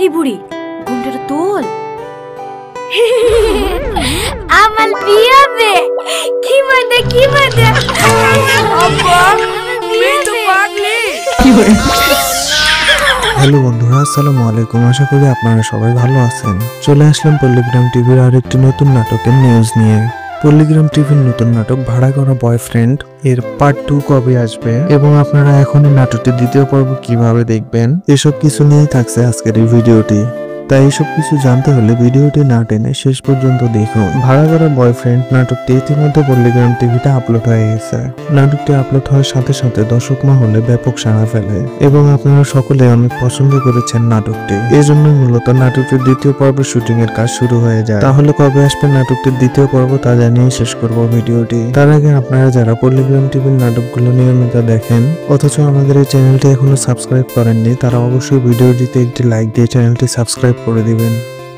এই বুড়ি ঘুমটা তোল। আমার বিয়ে হবে। কি মজা কি মজা। আব্বা মেয়ে তো পাগলি। হ্যালো বন্ধুরা, আসসালামু আলাইকুম। আশা করি আপনারা সবাই ভালো আছেন। চলে আসলাম পল্লিগ্রাম টিভির আরেকটি নতুন নাটকের নিউজ নিয়ে। পল্লিগ্রাম টিভির নতুন নাটক ভাড়া করা বয়ফ্রেন্ড এর পার্ট 2 কবে আসবে এবং আপনারা এখন এই নাটকটির দ্বিতীয় পর্ব কিভাবে দেখবেন, এসব কিছু নিয়েই থাকছে আজকের এই ভিডিওটি। তাই এসব কিছু জানতে হলে ভিডিওটি না টেনে শেষ পর্যন্ত দেখুন। ভাড়া করা বয়ফ্রেন্ড নাটকটি ইতিমধ্যে পল্লিগ্রাম টিভিতে আপলোড হয়ে গেছে। নাটকটি আপলোড হওয়ার সাথে সাথে দর্শক মহলে ব্যাপক সাড়া ফেলে এবং আপনারা সকলে অনেক পছন্দ করেছেন নাটকটি। এজন্য মূলত নাটকটির দ্বিতীয় পর্বের শুটিং এর কাজ শুরু হয়ে যায়। তাহলে কবে আসবে নাটকটির দ্বিতীয় পর্ব তা জানিয়ে শেষ করব ভিডিওটি। তার আগে আপনারা যারা পল্লিগ্রাম টিভির নাটকগুলো নিয়মিত দেখেন অথচ আমাদের এই চ্যানেলটি এখনো সাবস্ক্রাইব করেননি, তারা অবশ্যই ভিডিওটিতে একটি লাইক দিয়ে চ্যানেলটি সাবস্ক্রাইব করে দিবেন।